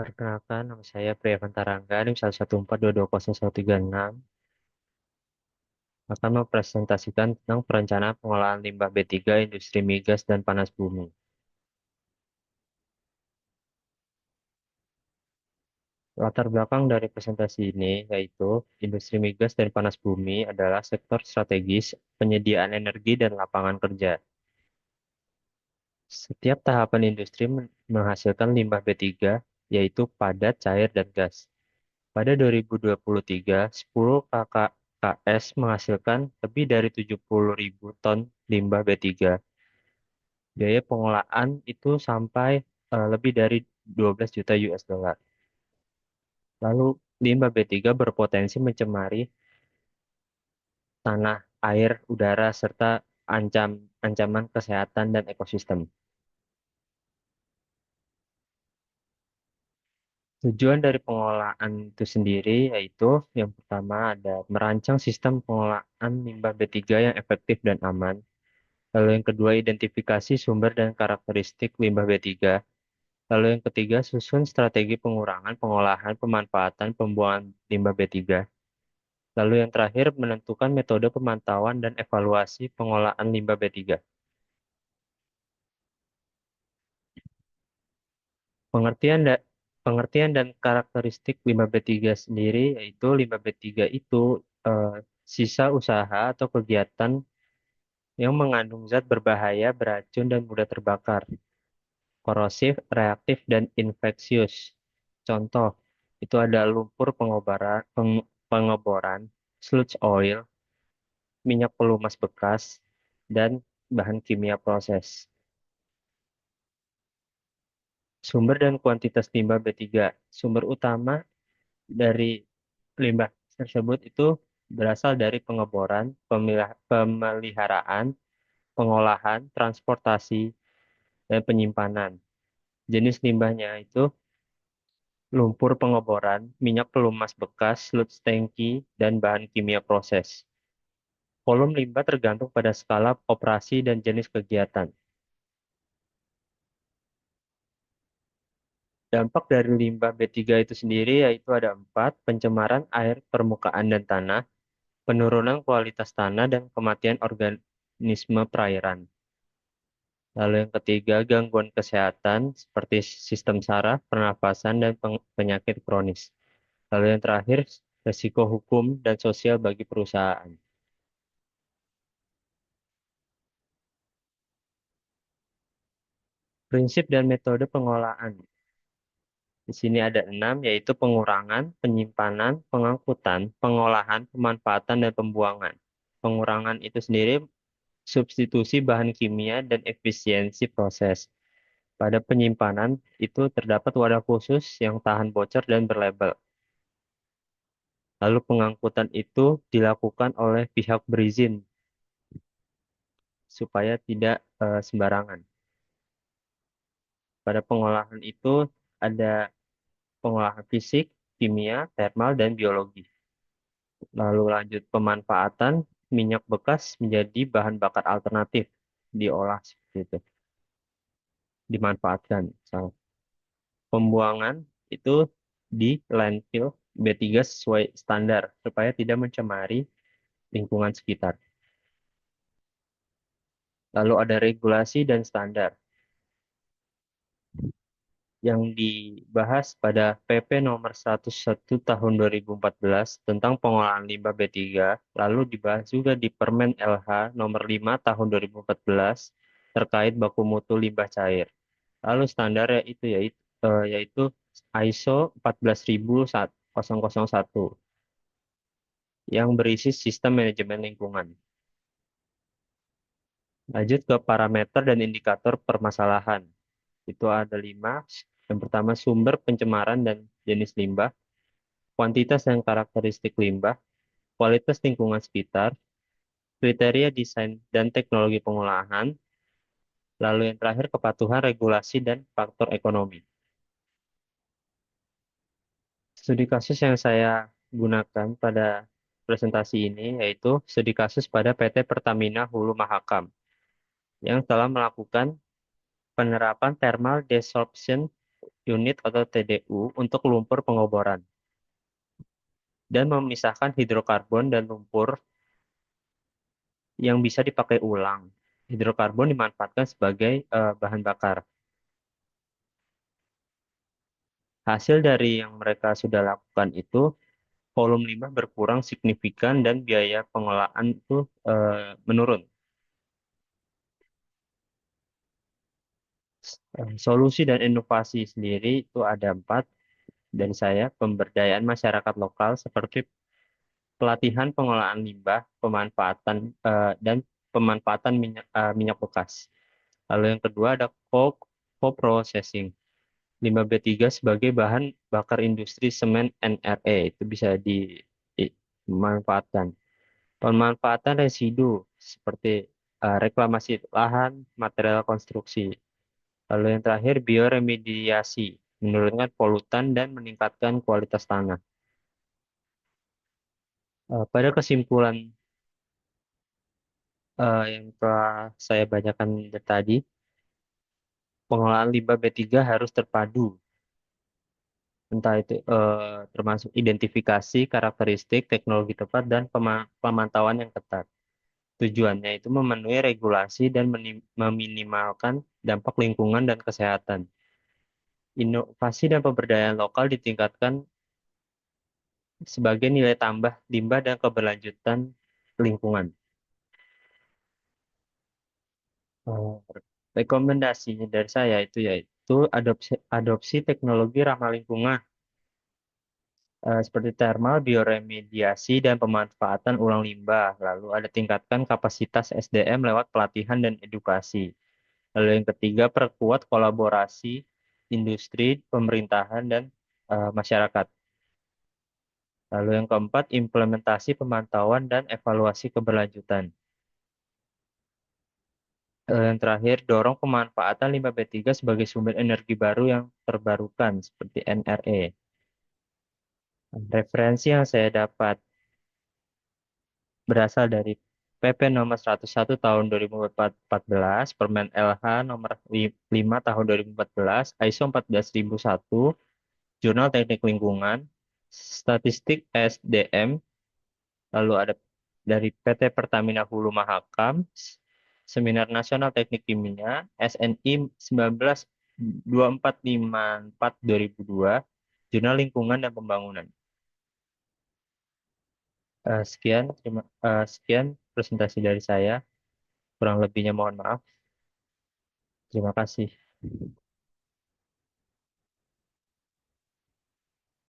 Perkenalkan, nama saya Priyavan Tarangga, NIM 114220136, akan mempresentasikan tentang perencanaan pengolahan limbah B3 industri migas dan panas bumi. Latar belakang dari presentasi ini yaitu industri migas dan panas bumi adalah sektor strategis penyediaan energi dan lapangan kerja. Setiap tahapan industri menghasilkan limbah B3, yaitu padat, cair, dan gas. Pada 2023, 10 KKS menghasilkan lebih dari 70.000 ton limbah B3. Biaya pengolahan itu sampai lebih dari 12 juta US dollar. Lalu limbah B3 berpotensi mencemari tanah, air, udara, serta ancaman kesehatan dan ekosistem. Tujuan dari pengolahan itu sendiri yaitu yang pertama ada merancang sistem pengolahan limbah B3 yang efektif dan aman. Lalu yang kedua, identifikasi sumber dan karakteristik limbah B3. Lalu yang ketiga, susun strategi pengurangan, pengolahan, pemanfaatan, pembuangan limbah B3. Lalu yang terakhir, menentukan metode pemantauan dan evaluasi pengolahan limbah B3. Pengertian, da- pengertian dan karakteristik limbah B3 sendiri, yaitu limbah B3 itu sisa usaha atau kegiatan yang mengandung zat berbahaya, beracun, dan mudah terbakar, korosif, reaktif, dan infeksius. Contoh, itu ada lumpur pengeboran, sludge oil, minyak pelumas bekas, dan bahan kimia proses. Sumber dan kuantitas limbah B3. Sumber utama dari limbah tersebut itu berasal dari pengeboran, pemeliharaan, pengolahan, transportasi, dan penyimpanan. Jenis limbahnya itu lumpur pengeboran, minyak pelumas bekas, sludge tangki, dan bahan kimia proses. Volume limbah tergantung pada skala operasi dan jenis kegiatan. Dampak dari limbah B3 itu sendiri yaitu ada empat, pencemaran air, permukaan, dan tanah, penurunan kualitas tanah, dan kematian organisme perairan. Lalu yang ketiga, gangguan kesehatan seperti sistem saraf, pernafasan, dan penyakit kronis. Lalu yang terakhir, resiko hukum dan sosial bagi perusahaan. Prinsip dan metode pengolahan. Di sini ada enam, yaitu pengurangan, penyimpanan, pengangkutan, pengolahan, pemanfaatan, dan pembuangan. Pengurangan itu sendiri substitusi bahan kimia dan efisiensi proses. Pada penyimpanan itu terdapat wadah khusus yang tahan bocor dan berlabel. Lalu pengangkutan itu dilakukan oleh pihak berizin supaya tidak sembarangan. Pada pengolahan itu ada pengolahan fisik, kimia, termal, dan biologi. Lalu lanjut pemanfaatan minyak bekas menjadi bahan bakar alternatif diolah seperti itu, dimanfaatkan. Pembuangan itu di landfill B3 sesuai standar supaya tidak mencemari lingkungan sekitar. Lalu ada regulasi dan standar yang dibahas pada PP nomor 101 tahun 2014 tentang pengolahan limbah B3, lalu dibahas juga di Permen LH nomor 5 tahun 2014 terkait baku mutu limbah cair. Lalu standar yaitu ISO 14001 yang berisi sistem manajemen lingkungan. Lanjut ke parameter dan indikator permasalahan. Itu ada lima. Yang pertama, sumber pencemaran dan jenis limbah, kuantitas dan karakteristik limbah, kualitas lingkungan sekitar, kriteria desain dan teknologi pengolahan, lalu yang terakhir kepatuhan regulasi dan faktor ekonomi. Studi kasus yang saya gunakan pada presentasi ini yaitu studi kasus pada PT Pertamina Hulu Mahakam yang telah melakukan penerapan thermal desorption unit atau TDU untuk lumpur pengoboran dan memisahkan hidrokarbon dan lumpur yang bisa dipakai ulang. Hidrokarbon dimanfaatkan sebagai bahan bakar. Hasil dari yang mereka sudah lakukan itu, volume limbah berkurang signifikan dan biaya pengelolaan itu menurun. Solusi dan inovasi sendiri itu ada empat dari saya, pemberdayaan masyarakat lokal seperti pelatihan pengelolaan limbah, pemanfaatan dan pemanfaatan minyak bekas. Lalu yang kedua ada co-processing. Limbah B3 sebagai bahan bakar industri semen NRE itu bisa dimanfaatkan. Pemanfaatan residu seperti reklamasi lahan, material konstruksi. Lalu yang terakhir bioremediasi, menurunkan polutan dan meningkatkan kualitas tanah. Pada kesimpulan yang telah saya bacakan tadi, pengelolaan limbah B3 harus terpadu, entah itu termasuk identifikasi, karakteristik, teknologi tepat, dan pemantauan yang ketat. Tujuannya itu memenuhi regulasi dan meminimalkan dampak lingkungan dan kesehatan. Inovasi dan pemberdayaan lokal ditingkatkan sebagai nilai tambah limbah dan keberlanjutan lingkungan. Eh, Rekomendasinya dari saya itu yaitu adopsi teknologi ramah lingkungan seperti thermal, bioremediasi, dan pemanfaatan ulang limbah. Lalu ada tingkatkan kapasitas SDM lewat pelatihan dan edukasi. Lalu yang ketiga, perkuat kolaborasi industri, pemerintahan, dan masyarakat. Lalu yang keempat, implementasi pemantauan dan evaluasi keberlanjutan. Yang terakhir, dorong pemanfaatan limbah B3 sebagai sumber energi baru yang terbarukan seperti NRE. Referensi yang saya dapat berasal dari PP nomor 101 tahun 2014, Permen LH nomor 5 tahun 2014, ISO 14001, Jurnal Teknik Lingkungan, Statistik SDM, lalu ada dari PT Pertamina Hulu Mahakam, Seminar Nasional Teknik Kimia, SNI 192454 2002, Jurnal Lingkungan dan Pembangunan. Sekian presentasi dari saya. Kurang lebihnya mohon maaf. Terima kasih.